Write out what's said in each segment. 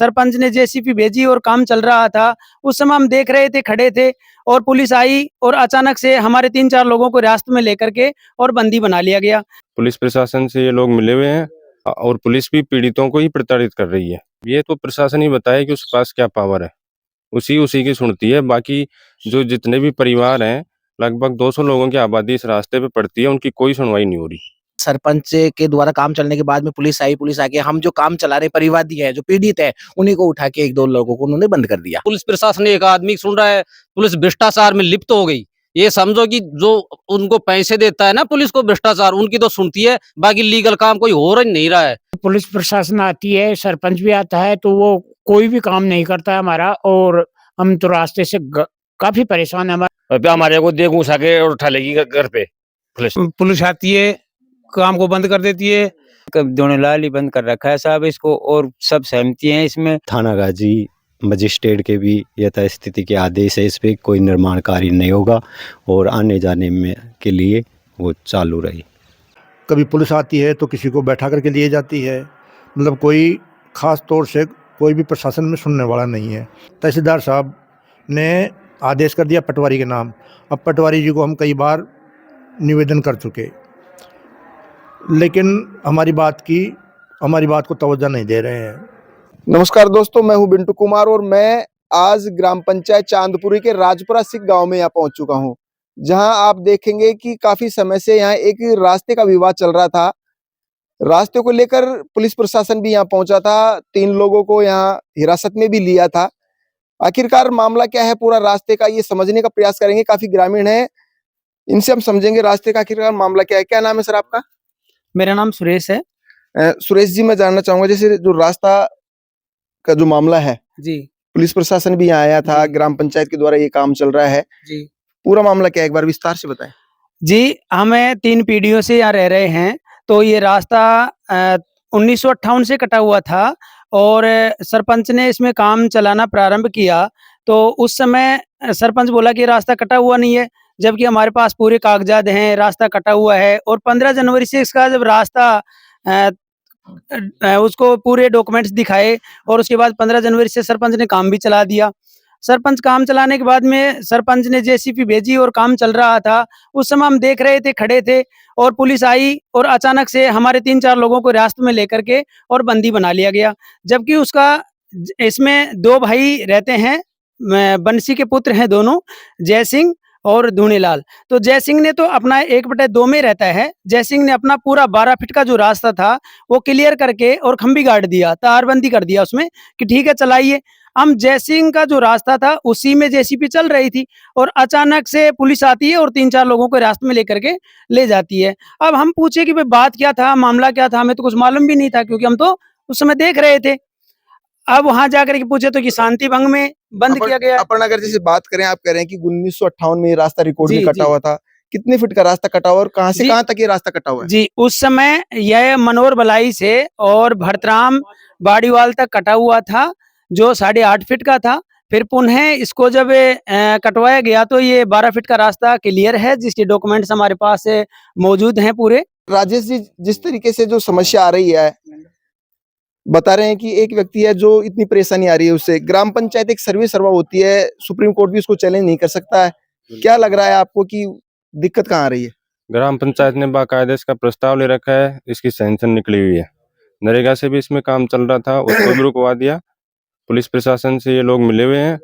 सरपंच ने जेसीबी भेजी और काम चल रहा था। उस समय हम देख रहे थे, खड़े थे और पुलिस आई और अचानक से हमारे 3-4 लोगों को हिरासत में लेकर के और बंदी बना लिया गया। पुलिस प्रशासन से ये लोग मिले हुए हैं और पुलिस भी पीड़ितों को ही प्रताड़ित कर रही है। ये तो प्रशासन ही बताए कि उसके पास क्या पावर है, उसी की सुनती है। बाकी जो जितने भी परिवार हैं, लगभग 200 लोगों की आबादी इस रास्ते पे पड़ती है, उनकी कोई सुनवाई नहीं हो रही। सरपंच के द्वारा काम चलने के बाद में पुलिस आई, पुलिस आके हम जो काम चला रहे परिवादी है, जो पीड़ित है, उन्हीं को उठा के 1-2 लोगों को उन्होंने बंद कर दिया। पुलिस प्रशासन एक आदमी सुन रहा है, पुलिस भ्रष्टाचार में लिप्त हो गई। ये समझो कि जो उनको पैसे देता है ना पुलिस को भ्रष्टाचार, उनकी तो सुनती है, बाकी लीगल काम कोई हो नहीं रहा है। पुलिस प्रशासन आती है, सरपंच भी आता है, तो वो कोई भी काम नहीं करता है हमारा, और हम तो रास्ते से काफी परेशान है। हमारे को देख उठा के और उठा लेगी घर पे। पुलिस आती है, काम को बंद कर देती है। धूणेलाल ही बंद कर रखा है साहब इसको, और सब सहमति हैं इसमें। थाना गाजी मजिस्ट्रेट के भी यथास्थिति के आदेश है, इस पे कोई निर्माण कार्य नहीं होगा और आने जाने में के लिए वो चालू रही। कभी पुलिस आती है तो किसी को बैठा करके लिए जाती है, मतलब कोई ख़ास तौर से कोई भी प्रशासन में सुनने वाला नहीं है। तहसीलदार साहब ने आदेश कर दिया पटवारी के नाम। अब पटवारी जी को हम कई बार निवेदन कर चुके, लेकिन हमारी बात को तवज्जो नहीं दे रहे हैं। नमस्कार दोस्तों, मैं हूं बिंटू कुमार और मैं आज ग्राम पंचायत चांदपुरी के राजपुरा सिख गांव में यहाँ पहुंच चुका हूं, जहां आप देखेंगे कि काफी समय से यहाँ एक रास्ते का विवाद चल रहा था। रास्ते को लेकर पुलिस प्रशासन भी यहाँ पहुंचा था, 3 लोगों को यहाँ हिरासत में भी लिया था। आखिरकार मामला क्या है पूरा रास्ते का, ये समझने का प्रयास करेंगे। काफी ग्रामीण है, इनसे हम समझेंगे रास्ते का आखिरकार मामला क्या है। क्या नाम है सर आपका? मेरा नाम सुरेश है। सुरेश जी, मैं जानना चाहूंगा, जैसे जो रास्ता का जो मामला है जी, पुलिस प्रशासन भी यहाँ आया था, ग्राम पंचायत के द्वारा ये काम चल रहा है जी, पूरा मामला क्या है, एक बार विस्तार से बताएं। जी, हमें 3 पीढ़ियों से यहाँ रह रहे हैं। तो ये रास्ता 1958 से कटा हुआ था और सरपंच ने इसमें काम चलाना प्रारंभ किया। तो उस समय सरपंच बोला कि रास्ता कटा हुआ नहीं है, जबकि हमारे पास पूरे कागजात हैं, रास्ता कटा हुआ है। और 15 जनवरी से इसका जब रास्ता उसको पूरे डॉक्यूमेंट्स दिखाए और उसके बाद 15 जनवरी से सरपंच ने काम भी चला दिया। सरपंच काम चलाने के बाद में सरपंच ने जेसीबी भेजी और काम चल रहा था। उस समय हम देख रहे थे, खड़े थे और पुलिस आई और अचानक से हमारे 3-4 लोगों को हिरासत में लेकर के और बंदी बना लिया गया। जबकि उसका इसमें 2 भाई रहते हैं, बंसी के पुत्र हैं दोनों, जय सिंह और धूणेलाल। तो जय सिंह ने तो अपना 1/2 में रहता है। जय सिंह ने अपना पूरा 12 फीट का जो रास्ता था वो क्लियर करके और खंबी गाड़ दिया, तारबंदी कर दिया उसमें कि ठीक है चलाइए। हम जय सिंह का जो रास्ता था उसी में जेसीबी चल रही थी और अचानक से पुलिस आती है और 3-4 लोगों को हिरासत में लेकर के ले जाती है। अब हम पूछे कि भाई बात क्या था, मामला क्या था, हमें तो कुछ मालूम भी नहीं था, क्योंकि हम तो उस समय देख रहे थे। अब वहां जाकर के पूछे तो कि शांति भंग में बंद किया गया। अपन अगर जैसे बात करें, आप कह रहे हैं कि 1958 में ये रास्ता रिकॉर्ड में कटा हुआ था, कितने फीट का रास्ता कटा हुआ और कहां से कहां तक ये रास्ता कटा हुआ है? जी, उस समय यह मनोर बलाई से और भरतराम बाड़ीवाल तक कटा हुआ था, जो 8.5 फीट का था। फिर पुनः इसको जब कटवाया गया तो ये 12 फीट का रास्ता क्लियर है, जिसके डॉक्यूमेंट्स हमारे पास मौजूद हैं पूरे। राजेश जी, जिस तरीके से जो समस्या आ रही है, बता रहे हैं कि एक व्यक्ति है जो इतनी परेशानी आ रही है उससे, ग्राम पंचायत एक सर्वे सर्वा होती है, सुप्रीम कोर्ट भी उसको चैलेंज नहीं कर सकता है। क्या लग रहा है आपको कि दिक्कत कहाँ आ रही है? ग्राम पंचायत ने बाकायदे इसका प्रस्ताव ले रखा है, इसकी सैंक्शन निकली हुई है। नरेगा से भी इसमें काम चल रहा था, उसको भी रुकवा दिया। पुलिस प्रशासन से ये लोग मिले हुए हैं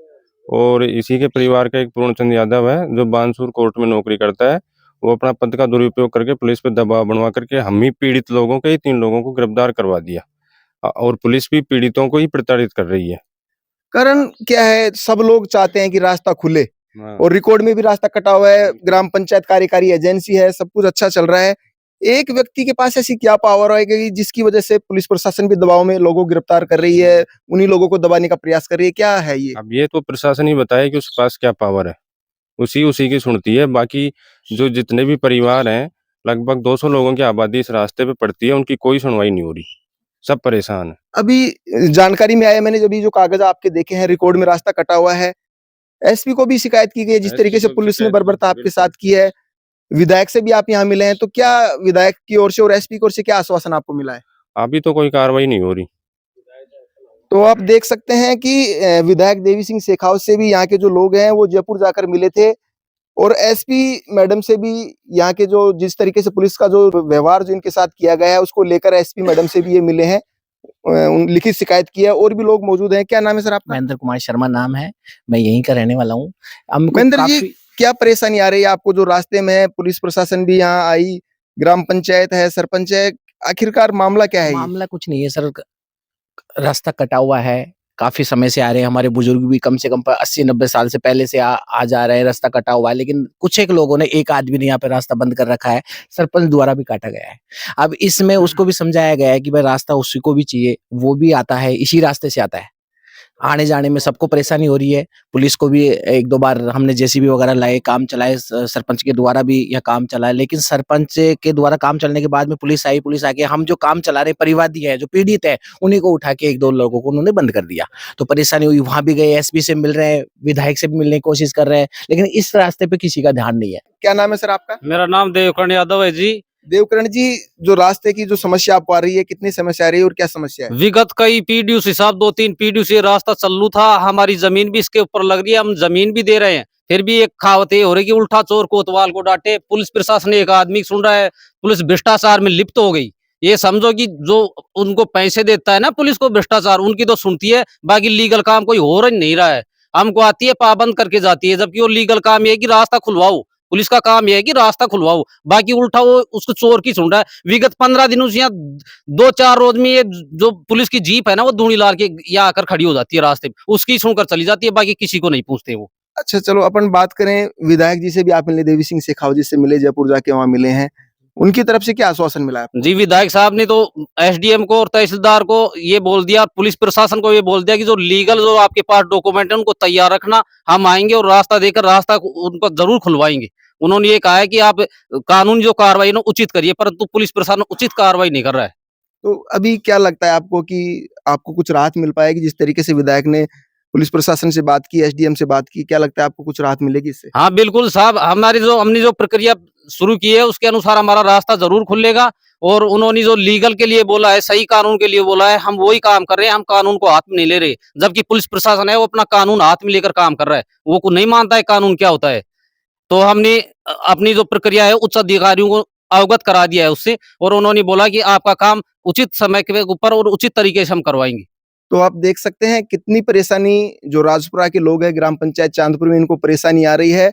और इसी के परिवार का एक पूर्णचंद यादव है जो बानसूर कोर्ट में नौकरी करता है। वो अपना पद का दुरुपयोग करके पुलिस पे दबाव बनवा करके हम ही पीड़ित लोगों के 3 लोगों को गिरफ्तार करवा दिया और पुलिस भी पीड़ितों को ही प्रताड़ित कर रही है। कारण क्या है, सब लोग चाहते हैं कि रास्ता खुले और रिकॉर्ड में भी रास्ता कटा हुआ है, ग्राम पंचायत कार्यकारी एजेंसी है, सब कुछ अच्छा चल रहा है। एक व्यक्ति के पास ऐसी क्या पावर है कि जिसकी वजह से पुलिस प्रशासन भी दबाव में लोगों को गिरफ्तार कर रही है, उन्हीं लोगों को दबाने का प्रयास कर रही है? क्या है ये? अब ये तो प्रशासन ही बताए कि उसके पास क्या पावर है, उसी की सुनती है। बाकी जो जितने भी परिवार हैं, लगभग 200 लोगों की आबादी इस रास्ते पे पड़ती है, उनकी कोई सुनवाई नहीं हो रही, सब परेशान है। अभी जानकारी में आया, मैंने भी जो कागज आपके देखे हैं, रिकॉर्ड में रास्ता कटा हुआ है। एसपी को भी शिकायत की गई, जिस तरीके से पुलिस ने बर्बरता आपके साथ की है। विधायक से भी आप यहाँ मिले हैं, तो क्या विधायक की ओर से और एसपी की ओर से क्या आश्वासन आपको मिला है? अभी तो कोई कार्रवाई नहीं हो रही। तो आप देख सकते हैं कि विधायक देवी सिंह शेखावत से भी यहाँ के जो लोग हैं वो जयपुर जाकर मिले थे और एसपी मैडम से भी यहाँ के जो जिस तरीके से पुलिस का जो व्यवहार जो इनके साथ किया गया है उसको लेकर एसपी मैडम से भी ये मिले हैं, लिखित शिकायत की है। और भी लोग मौजूद हैं। क्या नाम है सर आपका? महेंद्र कुमार शर्मा नाम है, मैं यहीं का रहने वाला हूँ। महेंद्र जी, क्या परेशानी आ रही है आपको? जो रास्ते में है, पुलिस प्रशासन भी यहाँ आई, ग्राम पंचायत है, सरपंच है, आखिरकार मामला क्या है? मामला कुछ नहीं है सर, रास्ता कटा हुआ है, काफी समय से आ रहे हैं। हमारे बुजुर्ग भी कम से कम 80-90 साल से पहले से आ जा रहे हैं। रास्ता कटा हुआ है, लेकिन कुछ एक लोगों ने, एक आदमी ने यहाँ पे रास्ता बंद कर रखा है। सरपंच द्वारा भी काटा गया है। अब इसमें उसको भी समझाया गया है कि भाई रास्ता उसी को भी चाहिए, वो भी आता है, इसी रास्ते से आता है। आने जाने में सबको परेशानी हो रही है। पुलिस को भी 1-2 बार हमने जेसीबी वगैरह लाए, काम चलाए, सरपंच के द्वारा भी यह काम चला है। लेकिन सरपंच के द्वारा काम चलने के बाद में पुलिस आई, पुलिस आके हम जो काम चला रहे परिवादी है, जो पीड़ित है, उन्हीं को उठा के 1-2 लोगों को उन्होंने बंद कर दिया। तो परेशानी हुई, वहां भी गए, एसपी से मिल रहे हैं, विधायक से भी मिलने की कोशिश कर रहे हैं, लेकिन इस रास्ते पे किसी का ध्यान नहीं है। क्या नाम है सर आपका? मेरा नाम देवकर्ण यादव है जी। देवकर्ण जी, जो रास्ते की जो समस्या आपको आ रही है, कितनी समस्या आ रही है और क्या समस्या है? विगत कई पीढ़ियों से, हिसाब 2-3 पीढ़ियों से रास्ता चालू था। हमारी जमीन भी इसके ऊपर लग रही है, हम जमीन भी दे रहे हैं, फिर भी एक कहावत ये हो रही है कि उल्टा चोर कोतवाल को डांटे। पुलिस प्रशासन एक आदमी सुन रहा है, पुलिस भ्रष्टाचार में लिप्त हो गई। ये समझो कि जो उनको पैसे देता है ना पुलिस को भ्रष्टाचार, उनकी तो सुनती है, बाकी लीगल काम कोई हो नहीं रहा है। हमको आती है, पाबंद करके जाती है, जबकि वो लीगल काम ये है कि रास्ता खुलवाओ। पुलिस का काम यह है कि रास्ता खुलवाओ, बाकी उल्टा वो उसको चोर की सुन रहा है। विगत 15 दिनों से यहाँ 2-4 रोज में ये जो पुलिस की जीप है ना, वो दूनी लाल के यहाँ आकर खड़ी हो जाती है रास्ते पे, उसकी सुनकर चली जाती है, बाकी किसी को नहीं पूछते वो। अच्छा, चलो अपन बात करें विधायक जी से भी आप मिले, देवी सिंह शेखावत जी से मिले, जयपुर जाके वहां मिले हैं, उनकी तरफ से क्या आश्वासन मिला है? जी, विधायक साहब ने तो एसडीएम को और तहसीलदार को ये बोल दिया, पुलिस प्रशासन को ये बोल दिया कि जो लीगल जो आपके पास डॉक्यूमेंट है उनको तैयार रखना, हम आएंगे और रास्ता देकर रास्ता उनको जरूर खुलवाएंगे। उन्होंने ये कहा है कि आप कानून जो कार्रवाई ना उचित करिए, परंतु पुलिस प्रशासन उचित कार्रवाई नहीं कर रहा है। तो अभी क्या लगता है आपको कि आपको कुछ राहत मिल पाएगी? जिस तरीके से विधायक ने पुलिस प्रशासन से बात की, एसडीएम से बात की, क्या लगता है आपको कुछ राहत मिलेगी इससे? हाँ बिल्कुल साहब, हमने जो प्रक्रिया शुरू की है उसके अनुसार हमारा रास्ता जरूर खुलेगा। और उन्होंने जो लीगल के लिए बोला है, सही कानून के लिए बोला है, हम वही काम कर रहे हैं, हम कानून को हाथ में नहीं ले रहे। जबकि पुलिस प्रशासन है वो अपना कानून हाथ में लेकर काम कर रहा है, वो को नहीं मानता है कानून क्या होता है। तो हमने अपनी जो प्रक्रिया है उच्च अधिकारियों को अवगत करा दिया है उससे, और उन्होंने बोला कि आपका काम उचित समय के ऊपर और उचित तरीके से हम करवाएंगे। तो आप देख सकते हैं कितनी परेशानी जो राजपुरा के लोग हैं, ग्राम पंचायत चांदपुर में, इनको परेशानी आ रही है।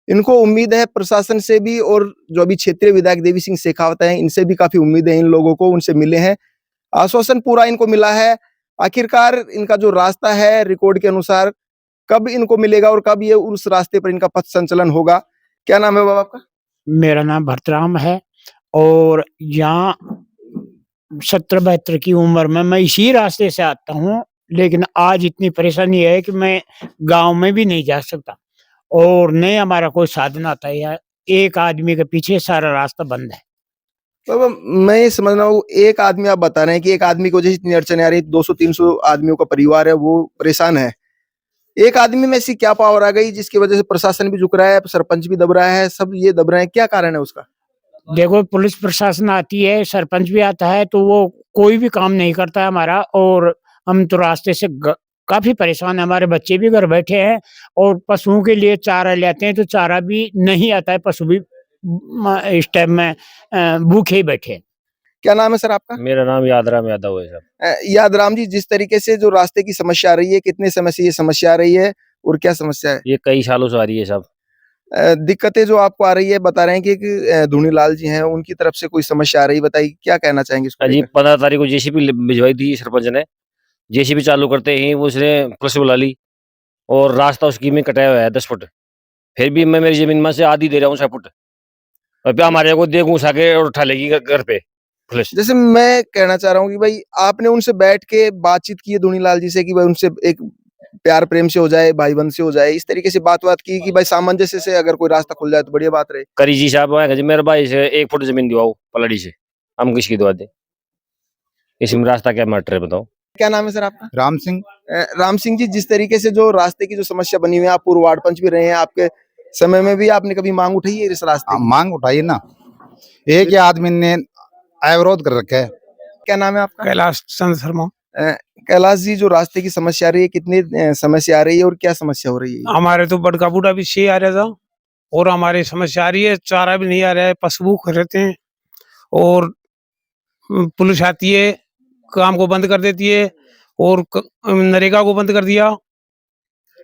इनको उम्मीद है प्रशासन से भी, और जो अभी क्षेत्रीय विधायक देवी सिंह शेखावत हैं, इनसे भी काफी उम्मीद है इन लोगों को, उनसे मिले हैं, आश्वासन पूरा इनको मिला है। आखिरकार इनका जो रास्ता है रिकॉर्ड के अनुसार कब इनको मिलेगा और कब ये उस रास्ते पर इनका पथ संचलन होगा? क्या नाम है बाबा आपका? मेरा नाम भरतराम है और यहाँ 70-72 की उम्र में मैं इसी रास्ते से आता हूँ, लेकिन आज इतनी परेशानी है कि मैं गांव में भी नहीं जा सकता और न हमारा कोई साधन आता है। यार, एक आदमी के पीछे सारा रास्ता बंद है। बाबा, मैं ये समझ रहा हूँ, एक आदमी आप बता रहे हैं कि एक आदमी की वजह से इतनी अड़चने आ रही है, 200-300 आदमियों का परिवार है वो परेशान है। एक आदमी में ऐसी क्या पावर आ गई जिसकी वजह से प्रशासन भी झुक रहा है, सरपंच भी दब रहा है, सब ये दब रहे हैं? क्या कारण है उसका? देखो, पुलिस प्रशासन आती है, सरपंच भी आता है, तो वो कोई भी काम नहीं करता है हमारा, और हम तो रास्ते से काफी परेशान है। हमारे बच्चे भी घर बैठे हैं और पशुओं के लिए चारा ले आते हैं तो चारा भी नहीं आता है, पशु भी इस टाइम में भूखे ही बैठे हैं। क्या नाम है सर आपका? मेरा नाम यादराम यादव है सर। यादराम जी, जिस तरीके से जो रास्ते की समस्या आ रही है, कितने समय से ये समस्या आ रही है और क्या समस्या है? ये कई सालों से आ रही है साहब। दिक्कतें जो आपको आ रही है, बता रहे हैं कि धुनीलाल जी हैं, उनकी तरफ से कोई समस्या आ रही है, बताइए क्या कहना चाहेंगे इसको जी, लेकर? 15 तारीख को जेसीबी भिजवाई थी सरपंच ने। जेसीबी चालू करते ही उसने पुलिस बुला ली और रास्ता उसकी में कटाया हुआ है 10 फुट। फिर भी मैं मेरी जमीन में से आधी दे रहा हूँ 6 फुट, और फिर हमारे को देख घुसा के और उठा लेगी घर पे पुलिस। जैसे मैं कहना चाह रहा हूँ कि भाई आपने उनसे बैठ के बातचीत की है धुनीलाल जी से कि भाई उनसे एक प्यार प्रेम से हो जाए, भाई बंद से हो जाए, इस तरीके से बात की कि भाई सामंजस्य से अगर कोई रास्ता खुल जाए तो बढ़िया बात रहे? करी जी साहब आएगा जी, मेरे भाई से 1 फुट जमीन दिवाओ पलड़ी से, हम किसकी दवा दे? इसमें रास्ता क्या मैटर है बताओ? क्या नाम है सर आपका? राम सिंह। राम सिंह जी, जिस तरीके से जो रास्ते की जो समस्या बनी हुई है, आप पूर्व वार्ड पंच भी रहे हैं, आपके समय में भी आपने कभी मांग उठाई है इस रास्ते की? मांग उठाइए ना, एक ही आदमी ने अवरोध कर रखा है। क्या नाम है आपका? कैलाश चंद्र शर्मा। कैलाश जी, जो रास्ते की समस्या आ रही है, कितने समय से आ रही है और क्या समस्या हो रही है? हमारे तो बड़का बूढ़ा भी 6 आ रहा था और हमारी समस्या आ रही है, चारा भी नहीं आ रहा है, पशु भूख रहते हैं और पुलिस आती है, काम को बंद कर देती है और नरेगा को बंद कर दिया।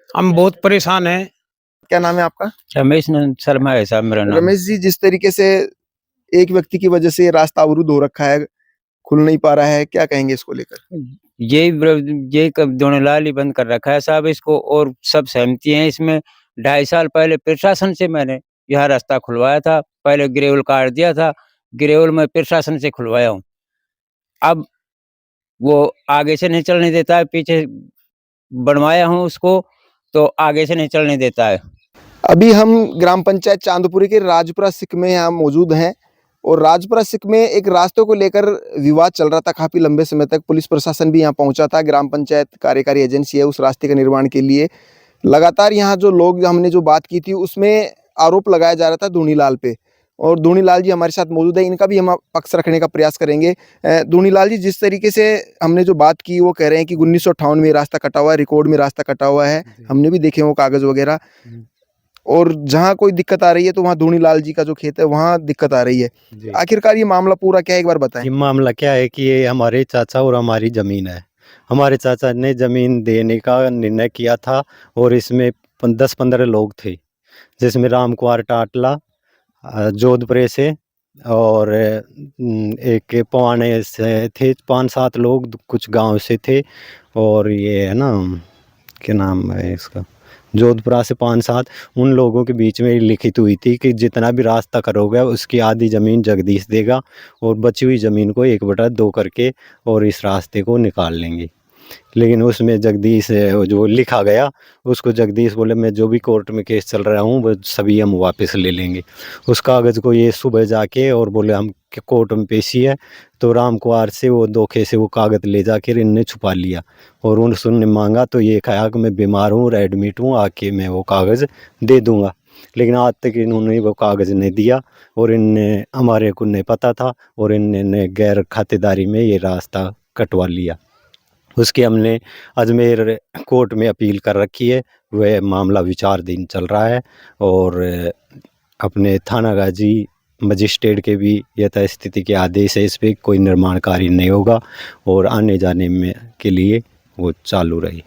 हम बहुत परेशान हैं। क्या नाम है आपका? रमेश शर्मा है साहब मेरा नाम। रमेश जी, जिस तरीके से एक व्यक्ति की वजह से रास्ता अवरुद्ध हो रखा है, खुल नहीं पा रहा है, क्या कहेंगे इसको लेकर? ये दोनों ही बंद कर रखा है साहब इसको, और सब सहमति हैं इसमें। 2.5 साल पहले प्रशासन से मैंने यह रास्ता खुलवाया था, पहले ग्रेवल काट दिया था, ग्रेवल में प्रशासन से खुलवाया हूँ। अब वो आगे से नहीं चलने देता है, पीछे बनवाया हूँ उसको तो आगे से नहीं चलने देता है। अभी हम ग्राम पंचायत चांदपुरी के राजपुरा सिक में यहाँ मौजूद हैं और राजपुरा सिक में एक रास्तों को लेकर विवाद चल रहा था काफी लंबे समय तक। पुलिस प्रशासन भी यहाँ पहुंचा था, ग्राम पंचायत कार्यकारी एजेंसी है उस रास्ते के निर्माण के लिए। लगातार यहाँ जो लोग, हमने जो बात की थी उसमें आरोप लगाया जा रहा था धूनीलाल पे, और धूनीलाल जी हमारे साथ मौजूद है, इनका भी हम पक्ष रखने का प्रयास करेंगे। धूनीलाल जी, जिस तरीके से हमने जो बात की वो कह रहे हैं कि 1958 में रास्ता कटा हुआ है, रिकॉर्ड में रास्ता कटा हुआ है, हमने भी देखे वो कागज वगैरह, और जहाँ कोई दिक्कत आ रही है तो वहाँ धूनीलाल जी का जो खेत है वहाँ दिक्कत आ रही है। आखिरकार ये मामला पूरा क्या है, एक बार बताएं। ये मामला क्या है कि ये हमारे चाचा और हमारी ज़मीन है। हमारे चाचा ने ज़मीन देने का निर्णय किया था और इसमें 10-15 लोग थे, जिसमें राम कुमार टाटला जोधपुर से और एक पवाने से थे, 5-7 लोग कुछ गांव से थे, और ये है ना, क्या नाम है इसका, जोधपुरा से 5-7, उन लोगों के बीच में लिखित हुई थी कि जितना भी रास्ता करोगे उसकी आधी ज़मीन जगदीश देगा और बची हुई ज़मीन को 1/2 करके और इस रास्ते को निकाल लेंगे। लेकिन उसमें जगदीश जो लिखा गया उसको जगदीश बोले मैं जो भी कोर्ट में केस चल रहा हूँ वो सभी हम वापस ले लेंगे। उस कागज़ को ये सुबह जाके और बोले हम कोर्ट में पेशी है, तो राम कुमार से वो धोखे से वो कागज़ ले जाकर इनने छुपा लिया और उनने मांगा तो ये कहा कि मैं बीमार हूँ और एडमिट हूँ, आके मैं वो कागज़ दे दूँगा। लेकिन आज तक इन्होंने वो कागज़ नहीं दिया और इनने हमारे को नहीं पता था और इनने गैर खातेदारी में ये रास्ता कटवा लिया। उसकी हमने अजमेर कोर्ट में अपील कर रखी है, वह मामला विचाराधीन चल रहा है और अपने थाना गाजी मजिस्ट्रेट के भी यथास्थिति के आदेश है, इस पर कोई निर्माण कार्य नहीं होगा और आने जाने में के लिए वो चालू रही।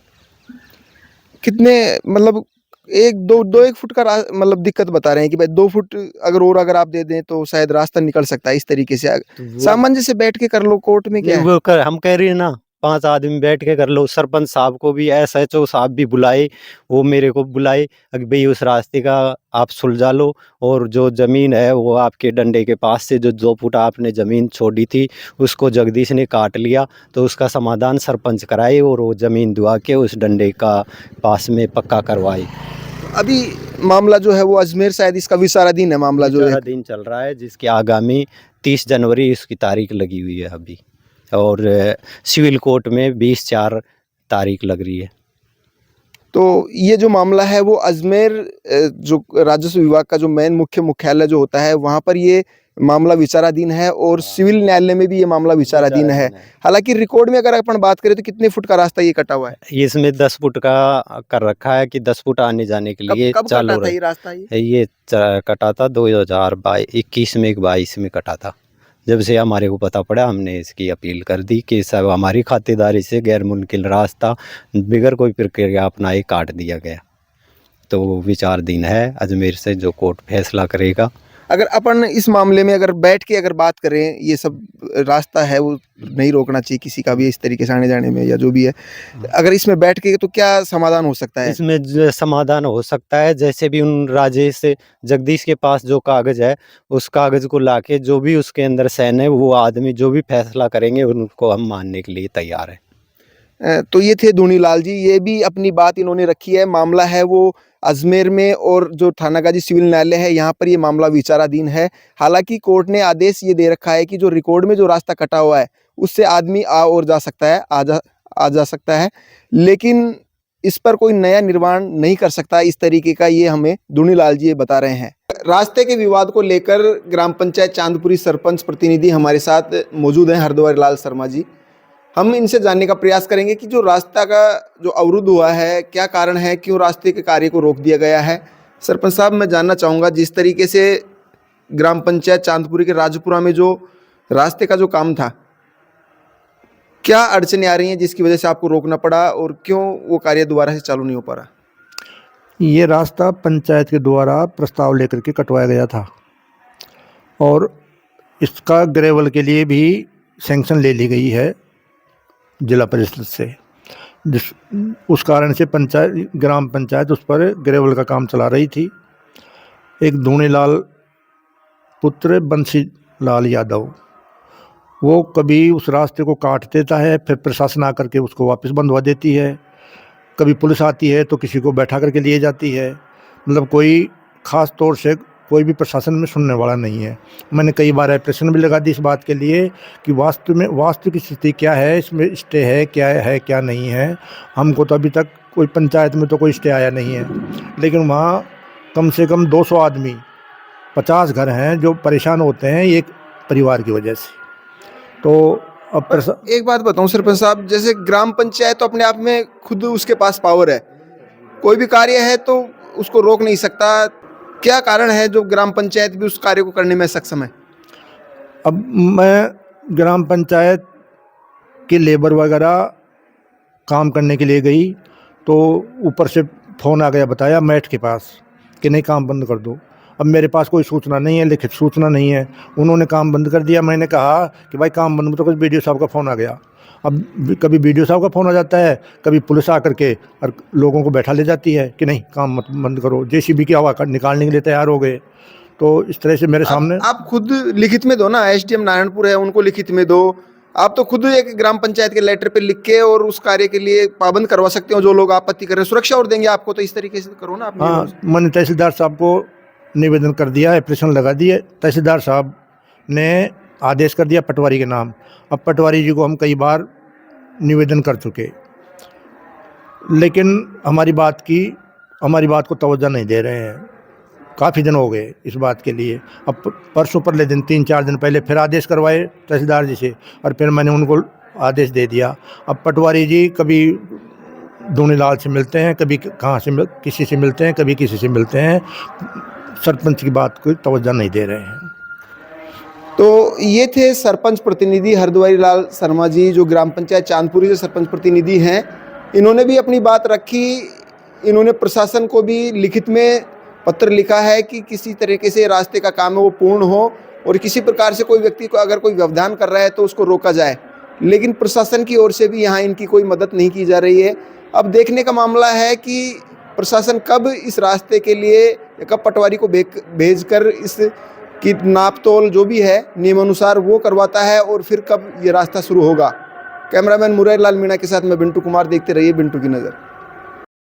कितने मतलब 1 फुट का मतलब दिक्कत बता रहे हैं कि भाई 2 फुट अगर आप दे दें तो शायद रास्ता निकल सकता है, इस तरीके से सामान्य से बैठ के कर लो कोर्ट में। क्या वो हम कह रहे हैं ना, 5 आदमी बैठ के कर लो। सरपंच साहब को भी, SHO साहब भी बुलाए, वो मेरे को बुलाए कि भाई उस रास्ते का आप सुलझा लो और जो ज़मीन है वो आपके डंडे के पास से जो 2 फुट आपने ज़मीन छोड़ी थी उसको जगदीश ने काट लिया, तो उसका समाधान सरपंच कराए और वो ज़मीन दुआ के उस डंडे का पास में पक्का करवाए। अभी मामला जो है वो अजमेर, शायद इसका विचाराधीन है मामला, जो विचाराधीन चल रहा है, जिसकी आगामी 30 जनवरी इसकी तारीख लगी हुई है अभी, और सिविल कोर्ट में 20/4 तारीख लग रही है। तो ये जो मामला है वो अजमेर जो राजस्व विभाग का जो मेन मुख्यालय जो होता है वहाँ पर ये मामला विचाराधीन है और सिविल न्यायालय में भी ये मामला विचाराधीन है। हालांकि रिकॉर्ड में अगर अपन बात करें तो कितने फुट का रास्ता ये कटा हुआ है? इसमें 10 फुट का कर रखा है कि 10 फुट आने जाने के लिए चालू कटा था ये रास्ता? ये कटा था 2021 में 22 में कटा था। जब से हमारे को पता पड़ा हमने इसकी अपील कर दी कि सब हमारी खातेदारी से गैर मुमकिन रास्ता बिगैर कोई प्रक्रिया अपनाए काट दिया गया, तो विचाराधीन है अजमेर से जो कोर्ट फैसला करेगा। अगर अपन इस मामले में अगर बैठ के अगर बात करें, ये सब रास्ता है वो नहीं रोकना चाहिए किसी का भी इस तरीके से आने जाने में या जो भी है, अगर इसमें बैठ के तो क्या समाधान हो सकता है? इसमें जो समाधान हो सकता है, जैसे भी उन राजेश जगदीश के पास जो कागज़ है उस कागज़ को लाके जो भी उसके अंदर साइन है वो आदमी जो भी फैसला करेंगे उनको हम मानने के लिए तैयार है। तो ये थे धूनीलाल जी, ये भी अपनी बात इन्होंने रखी है। मामला है वो अजमेर में और जो थाना गाजी सिविल न्यायालय है यहाँ पर ये मामला विचाराधीन है। हालांकि कोर्ट ने आदेश ये दे रखा है कि जो रिकॉर्ड में जो रास्ता कटा हुआ है उससे आदमी आ और जा सकता है, आ जा सकता है, लेकिन इस पर कोई नया निर्माण नहीं कर सकता इस तरीके का, ये हमें धूनीलाल जी ये बता रहे हैं। रास्ते के विवाद को लेकर ग्राम पंचायत चांदपुरी सरपंच प्रतिनिधि हमारे साथ मौजूद हैं, हरद्वार लाल शर्मा जी। हम इनसे जानने का प्रयास करेंगे कि जो रास्ता का जो अवरुद्ध हुआ है, क्या कारण है, क्यों रास्ते के कार्य को रोक दिया गया है। सरपंच साहब, मैं जानना चाहूँगा, जिस तरीके से ग्राम पंचायत चांदपुरी के राजपुरा में जो रास्ते का जो काम था, क्या अड़चनें आ रही हैं जिसकी वजह से आपको रोकना पड़ा और क्यों वो कार्य दोबारा से चालू नहीं हो पा रहा? ये रास्ता पंचायत के द्वारा प्रस्ताव लेकर के कटवाया गया था और इसका ग्रेवल के लिए भी सैंक्शन ले ली गई है जिला परिषद से, उस कारण से ग्राम पंचायत उस पर ग्रेवल का काम चला रही थी। एक धूणीलाल पुत्र बंसी लाल यादव, वो कभी उस रास्ते को काट देता है, फिर प्रशासन आकर के उसको वापस बंधवा देती है। कभी पुलिस आती है तो किसी को बैठा करके लिए जाती है। मतलब कोई ख़ास तौर से कोई भी प्रशासन में सुनने वाला नहीं है। मैंने कई बार एप्लीकेशन भी लगा दी इस बात के लिए कि वास्तु की स्थिति क्या है, इसमें स्टे है क्या नहीं है। हमको तो अभी तक कोई पंचायत में तो कोई स्टे आया नहीं है, लेकिन वहाँ कम से कम 200 आदमी, 50 घर हैं जो परेशान होते हैं एक परिवार की वजह से। तो अब एक बात बताऊं सरपंच साहब, जैसे ग्राम पंचायत तो अपने आप में खुद उसके पास पावर है, कोई भी कार्य है तो उसको रोक नहीं सकता। क्या कारण है जो ग्राम पंचायत भी उस कार्य को करने में सक्षम है? अब मैं ग्राम पंचायत के लेबर वगैरह काम करने के लिए गई तो ऊपर से फ़ोन आ गया, बताया मैट के पास कि नहीं काम बंद कर दो। अब मेरे पास कोई सूचना नहीं है, लिखित सूचना नहीं है, उन्होंने काम बंद कर दिया। मैंने कहा कि भाई काम बंद, तो कुछ बीडीओ साहब का फ़ोन आ गया। अब कभी बीडीओ साहब का फ़ोन आ जाता है, कभी पुलिस आकर के और लोगों को बैठा ले जाती है कि नहीं काम मत बंद करो। जेसीबी की हवा निकालने के लिए तैयार हो गए। तो इस तरह से मेरे सामने आप खुद लिखित में दो ना, एसडीएम नारायणपुर है उनको लिखित में दो। आप तो खुद एक ग्राम पंचायत के लेटर पे लिख के और उस कार्य के लिए पाबंद करवा सकते हो। जो लोग आपत्ति कर रहे हैं सुरक्षा और देंगे आपको, तो इस तरीके से करो ना। हाँ, मैंने तहसीलदार साहब को निवेदन कर दिया, एप्लीकेशन लगा दिए। तहसीलदार साहब ने आदेश कर दिया पटवारी के नाम। अब पटवारी जी को हम कई बार निवेदन कर चुके, लेकिन हमारी बात को तवज्जो नहीं दे रहे हैं। काफ़ी दिन हो गए इस बात के लिए। अब परसों परले दिन 3-4 दिन पहले फिर आदेश करवाए तहसीलदार जी से और फिर मैंने उनको आदेश दे दिया। अब पटवारी जी कभी धूणीलाल से मिलते हैं, कभी किसी से मिलते हैं, कभी किसी से मिलते हैं। सरपंच की बात को तवज्जो नहीं दे रहे हैं। तो ये थे सरपंच प्रतिनिधि हरद्वारी लाल शर्मा जी, जो ग्राम पंचायत चांदपुरी से सरपंच प्रतिनिधि हैं। इन्होंने भी अपनी बात रखी। इन्होंने प्रशासन को भी लिखित में पत्र लिखा है कि किसी तरीके से रास्ते का काम है वो पूर्ण हो और किसी प्रकार से कोई व्यक्ति को अगर कोई व्यवधान कर रहा है तो उसको रोका जाए। लेकिन प्रशासन की ओर से भी यहाँ इनकी कोई मदद नहीं की जा रही है। अब देखने का मामला है कि प्रशासन कब इस रास्ते के लिए, कब पटवारी को भेजकर इस की नाप तोल जो भी है नियमानुसार वो करवाता है और फिर कब ये रास्ता शुरू होगा। कैमरामैन मुरारी लाल मीणा के साथ मैं बिंटू कुमार, देखते रहिए बिंटू की नज़र।